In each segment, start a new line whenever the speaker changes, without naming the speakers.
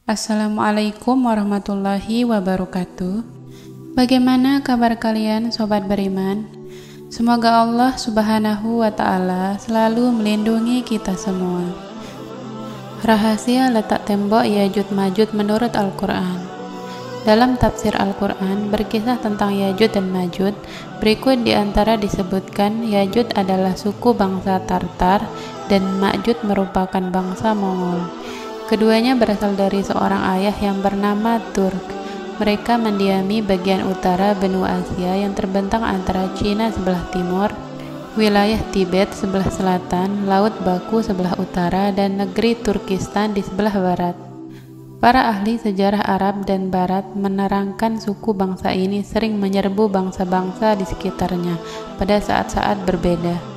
Assalamualaikum warahmatullahi wabarakatuh. Bagaimana kabar kalian sobat beriman? Semoga Allah subhanahu wa ta'ala selalu melindungi kita semua. Rahasia letak tembok Ya'juj Ma'juj menurut Al-Quran. Dalam tafsir Al-Quran berkisah tentang Ya'juj dan Ma'juj. Berikut diantara disebutkan Ya'juj adalah suku bangsa Tartar dan Ma'juj merupakan bangsa Mongol. Keduanya berasal dari seorang ayah yang bernama Turk. Mereka mendiami bagian utara benua Asia yang terbentang antara Cina sebelah timur, wilayah Tibet sebelah selatan, Laut Baku sebelah utara, dan negeri Turkistan di sebelah barat. Para ahli sejarah Arab dan Barat menerangkan suku bangsa ini sering menyerbu bangsa-bangsa di sekitarnya pada saat-saat berbeda.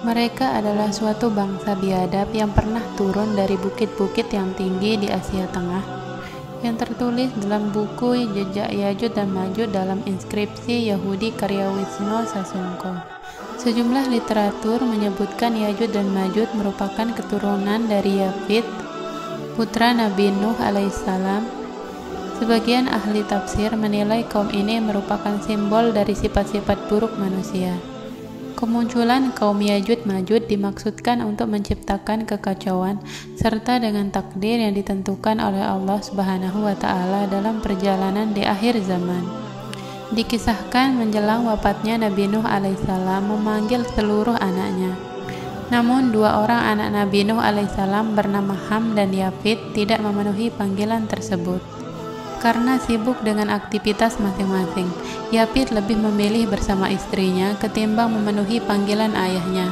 Mereka adalah suatu bangsa biadab yang pernah turun dari bukit-bukit yang tinggi di Asia Tengah, yang tertulis dalam buku Jejak Ya'juj dan Ma'juj dalam inskripsi Yahudi karya Wisnu Sasongko. Sejumlah literatur menyebutkan Ya'juj dan Ma'juj merupakan keturunan dari Yafith, putra Nabi Nuh alaihissalam. Sebagian ahli tafsir menilai kaum ini merupakan simbol dari sifat-sifat buruk manusia. Kemunculan kaum Ya'juj Ma'juj dimaksudkan untuk menciptakan kekacauan serta dengan takdir yang ditentukan oleh Allah Subhanahu wa ta'ala dalam perjalanan di akhir zaman. Dikisahkan menjelang wafatnya Nabi Nuh alaihissalam memanggil seluruh anaknya. Namun dua orang anak Nabi Nuh alaihissalam bernama Ham dan Yafith tidak memenuhi panggilan tersebut. Karena sibuk dengan aktivitas masing-masing, Yafith lebih memilih bersama istrinya ketimbang memenuhi panggilan ayahnya.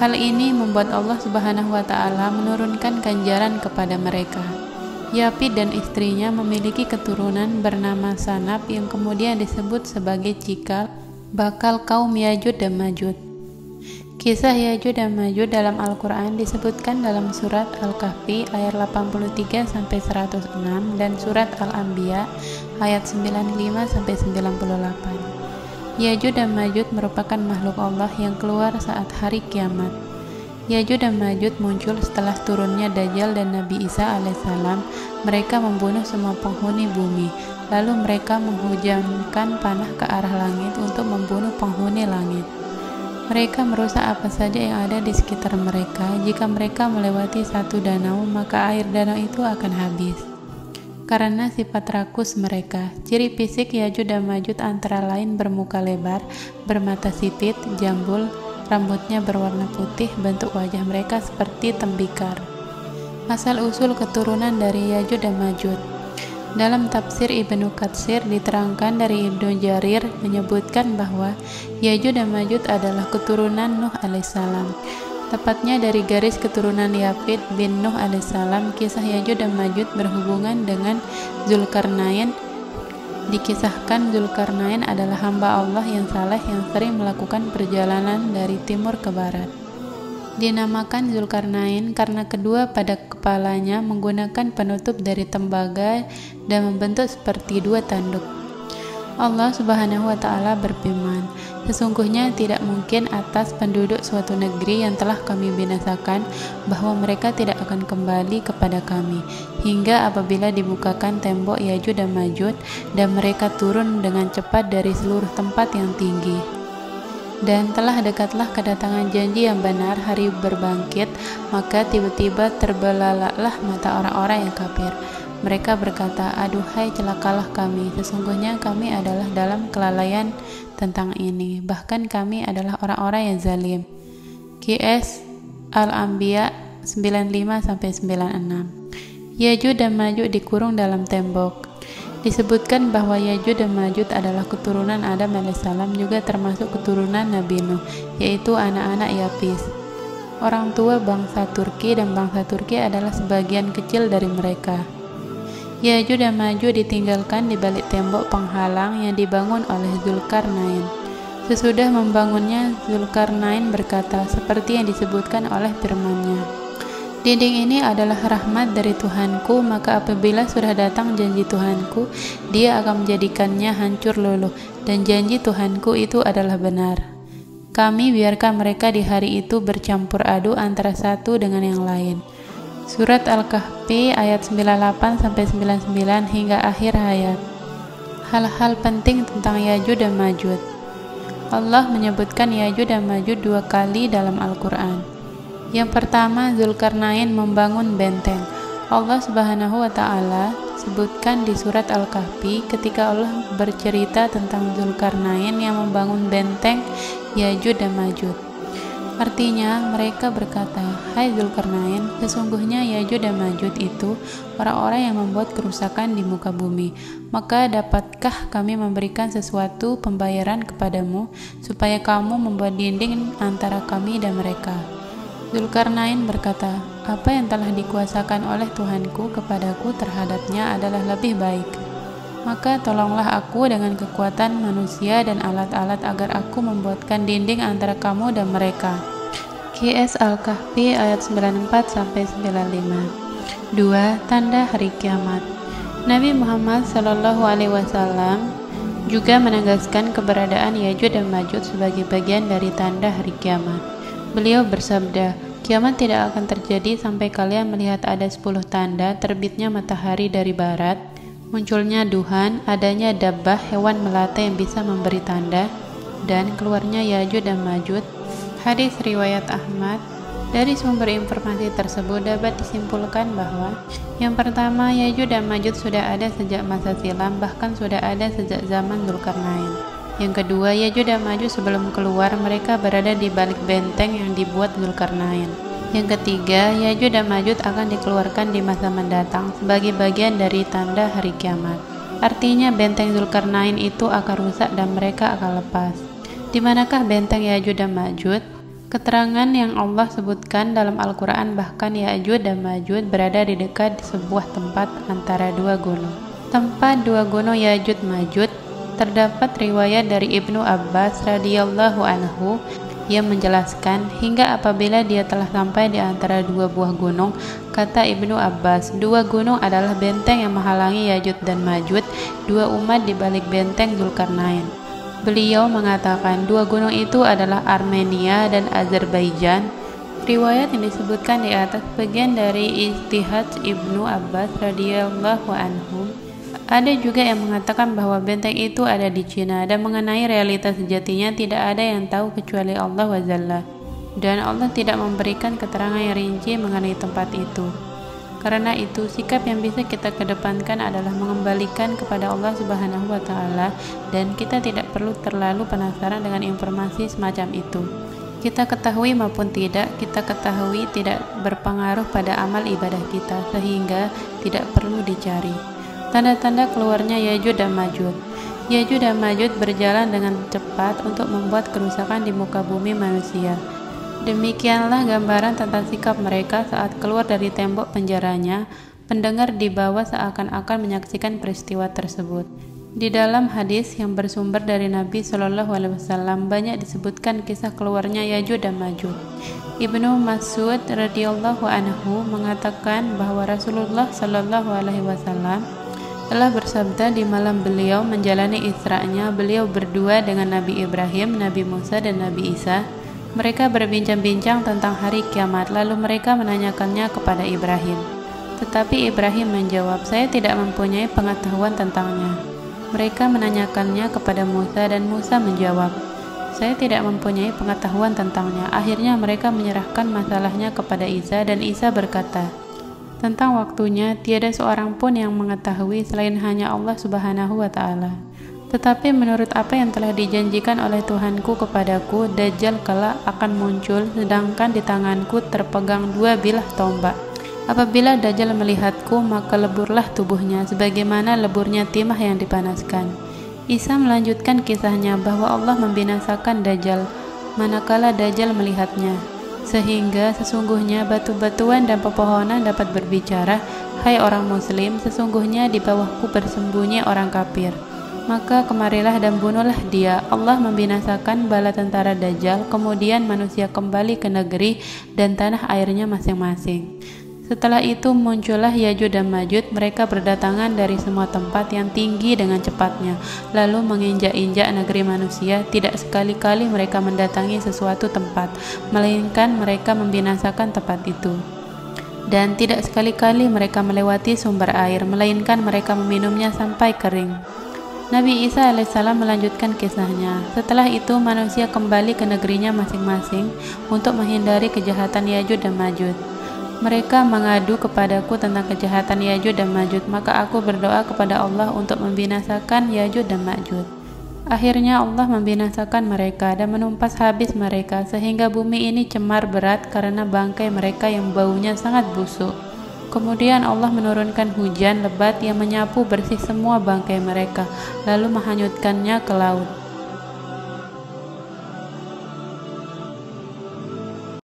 Hal ini membuat Allah Subhanahu wa ta'ala menurunkan ganjaran kepada mereka. Yafith dan istrinya memiliki keturunan bernama Sanab yang kemudian disebut sebagai cikal bakal kaum Ya'juj dan Ma'juj. Kisah Ya'juj dan Ma'juj dalam Al-Quran disebutkan dalam surat Al-Kahfi ayat 83-106 dan surat Al-Anbiya ayat 95-98. Ya'juj dan Ma'juj merupakan makhluk Allah yang keluar saat hari kiamat. Ya'juj dan Ma'juj muncul setelah turunnya Dajjal dan Nabi Isa alaihissalam. Mereka membunuh semua penghuni bumi, lalu mereka menghujamkan panah ke arah langit untuk membunuh penghuni langit. Mereka merusak apa saja yang ada di sekitar mereka. Jika mereka melewati satu danau, maka air danau itu akan habis. Karena sifat rakus mereka, ciri fisik Ya'juj dan Ma'juj antara lain bermuka lebar, bermata sipit, jambul, rambutnya berwarna putih, bentuk wajah mereka seperti tembikar. Asal-usul keturunan dari Ya'juj dan Ma'juj. Dalam tafsir Ibnu Katsir diterangkan dari Ibnu Jarir menyebutkan bahwa Ya'juj dan Ma'juj adalah keturunan Nuh alaihissalam. Tepatnya dari garis keturunan Yafith bin Nuh alaihissalam. Kisah Ya'juj dan Ma'juj berhubungan dengan Zulkarnain. Dikisahkan Zulkarnain adalah hamba Allah yang saleh yang sering melakukan perjalanan dari timur ke barat. Dinamakan Zulkarnain karena kedua pada kepalanya menggunakan penutup dari tembaga dan membentuk seperti dua tanduk. Allah Subhanahu wa ta'ala berfirman, sesungguhnya tidak mungkin atas penduduk suatu negeri yang telah kami binasakan bahwa mereka tidak akan kembali kepada kami hingga apabila dibukakan tembok Ya'juj dan Ma'juj dan mereka turun dengan cepat dari seluruh tempat yang tinggi. Dan telah dekatlah kedatangan janji yang benar, hari berbangkit, maka tiba-tiba terbelalaklah mata orang-orang yang kafir. Mereka berkata, aduhai celakalah kami, sesungguhnya kami adalah dalam kelalaian tentang ini, bahkan kami adalah orang-orang yang zalim. QS Al-Anbiya 95-96. Ya'juj dan Ma'juj dikurung dalam tembok. Disebutkan bahwa Ya'juj dan Ma'juj adalah keturunan Adam alaihissalam, juga termasuk keturunan Nabi Nuh, yaitu anak-anak Yafith. Orang tua bangsa Turki dan bangsa Turki adalah sebagian kecil dari mereka. Ya'juj dan Ma'juj ditinggalkan di balik tembok penghalang yang dibangun oleh Zulkarnain. Sesudah membangunnya, Zulkarnain berkata seperti yang disebutkan oleh firman-Nya, dinding ini adalah rahmat dari Tuhanku, maka apabila sudah datang janji Tuhanku, Dia akan menjadikannya hancur luluh, dan janji Tuhanku itu adalah benar. Kami biarkan mereka di hari itu bercampur aduk antara satu dengan yang lain. Surat Al-Kahfi ayat 98-99 hingga akhir ayat. Hal-hal penting tentang Ya'juj dan Ma'juj. Allah menyebutkan Ya'juj dan Ma'juj 2 kali dalam Al-Quran. Yang pertama, Zulkarnain membangun benteng. Allah Subhanahu wa Ta'ala sebutkan di surat Al-Kahfi ketika Allah bercerita tentang Zulkarnain yang membangun benteng Ya'juj dan Ma'juj. Artinya, mereka berkata, "Hai Zulkarnain, sesungguhnya Ya'juj dan Ma'juj itu orang-orang yang membuat kerusakan di muka bumi. Maka dapatkah kami memberikan sesuatu pembayaran kepadamu supaya kamu membuat dinding antara kami dan mereka?" Zulkarnain berkata, "Apa yang telah dikuasakan oleh Tuhanku kepadaku terhadapnya adalah lebih baik. Maka tolonglah aku dengan kekuatan manusia dan alat-alat agar aku membuatkan dinding antara kamu dan mereka." QS Al-Kahfi ayat 94-95. 2. Tanda hari kiamat. Nabi Muhammad SAW juga menegaskan keberadaan Ya'juj dan Ma'juj sebagai bagian dari tanda hari kiamat. Beliau bersabda, "Kiamat tidak akan terjadi sampai kalian melihat ada 10 tanda: terbitnya matahari dari barat, munculnya duhan, adanya dabbah, hewan melata yang bisa memberi tanda, dan keluarnya Ya'juj dan Ma'juj." Hadis riwayat Ahmad. Dari sumber informasi tersebut dapat disimpulkan bahwa yang pertama, Ya'juj dan Ma'juj sudah ada sejak masa silam, bahkan sudah ada sejak zaman Zulkarnain. Yang kedua, Ya'juj dan Ma'juj sebelum keluar mereka berada di balik benteng yang dibuat Zulkarnain. Yang ketiga, Ya'juj dan Ma'juj akan dikeluarkan di masa mendatang sebagai bagian dari tanda hari kiamat. Artinya benteng Zulkarnain itu akan rusak dan mereka akan lepas. Di manakah benteng Ya'juj dan Ma'juj? Keterangan yang Allah sebutkan dalam Al-Quran bahkan Ya'juj dan Ma'juj berada di dekat sebuah tempat antara 2 gunung. Tempat 2 gunung Ya'juj Ma'juj terdapat riwayat dari Ibnu Abbas radhiyallahu anhu yang menjelaskan, hingga apabila dia telah sampai di antara 2 buah gunung, kata Ibnu Abbas, 2 gunung adalah benteng yang menghalangi Ya'juj dan Ma'juj, 2 umat di balik benteng Zulkarnain. Beliau mengatakan 2 gunung itu adalah Armenia dan Azerbaijan. Riwayat yang disebutkan di atas bagian dari ijtihad Ibnu Abbas radhiyallahu anhu. Ada juga yang mengatakan bahwa benteng itu ada di Cina, dan mengenai realitas sejatinya tidak ada yang tahu kecuali Allah wa Jalla, dan Allah tidak memberikan keterangan yang rinci mengenai tempat itu. Karena itu, sikap yang bisa kita kedepankan adalah mengembalikan kepada Allah Subhanahu wa Ta'ala, dan kita tidak perlu terlalu penasaran dengan informasi semacam itu. Kita ketahui maupun tidak, kita ketahui tidak berpengaruh pada amal ibadah kita, sehingga tidak perlu dicari. Tanda-tanda keluarnya Ya'juj dan Ma'juj. Ya'juj dan Ma'juj berjalan dengan cepat untuk membuat kerusakan di muka bumi manusia. Demikianlah gambaran tentang sikap mereka saat keluar dari tembok penjaranya. Pendengar di bawah seakan-akan menyaksikan peristiwa tersebut. Di dalam hadis yang bersumber dari Nabi SAW banyak disebutkan kisah keluarnya Ya'juj dan Ma'juj. Ibnu Mas'ud radhiyallahu anhu mengatakan bahwa Rasulullah SAW telah bersabda di malam beliau menjalani Isra'nya, beliau berdua dengan Nabi Ibrahim, Nabi Musa, dan Nabi Isa. Mereka berbincang-bincang tentang hari kiamat, lalu mereka menanyakannya kepada Ibrahim. Tetapi Ibrahim menjawab, "Saya tidak mempunyai pengetahuan tentangnya." Mereka menanyakannya kepada Musa, dan Musa menjawab, "Saya tidak mempunyai pengetahuan tentangnya." Akhirnya mereka menyerahkan masalahnya kepada Isa, dan Isa berkata, "Tentang waktunya, tiada seorang pun yang mengetahui selain hanya Allah Subhanahu wa Ta'ala. Tetapi menurut apa yang telah dijanjikan oleh Tuhanku kepadaku, Dajjal kelak akan muncul, sedangkan di tanganku terpegang 2 bilah tombak. Apabila Dajjal melihatku, maka leburlah tubuhnya, sebagaimana leburnya timah yang dipanaskan." Isa melanjutkan kisahnya bahwa Allah membinasakan Dajjal manakala Dajjal melihatnya, sehingga sesungguhnya batu-batuan dan pepohonan dapat berbicara, "Hai orang muslim, sesungguhnya di bawahku bersembunyi orang kafir. Maka kemarilah dan bunuhlah dia." Allah membinasakan bala tentara Dajjal, kemudian manusia kembali ke negeri dan tanah airnya masing-masing. Setelah itu muncullah Ya'juj dan Ma'juj. Mereka berdatangan dari semua tempat yang tinggi dengan cepatnya, lalu menginjak-injak negeri manusia. Tidak sekali-kali mereka mendatangi sesuatu tempat, melainkan mereka membinasakan tempat itu. dan tidak sekali-kali mereka melewati sumber air, melainkan mereka meminumnya sampai kering. Nabi Isa alaihissalam melanjutkan kisahnya. Setelah itu manusia kembali ke negerinya masing-masing untuk menghindari kejahatan Yajud dan Majud. Mereka mengadu kepadaku tentang kejahatan Yajud dan Majud, maka aku berdoa kepada Allah untuk membinasakan Yajud dan Majud. Akhirnya Allah membinasakan mereka dan menumpas habis mereka, sehingga bumi ini cemar berat karena bangkai mereka yang baunya sangat busuk. Kemudian Allah menurunkan hujan lebat yang menyapu bersih semua bangkai mereka, lalu menghanyutkannya ke laut.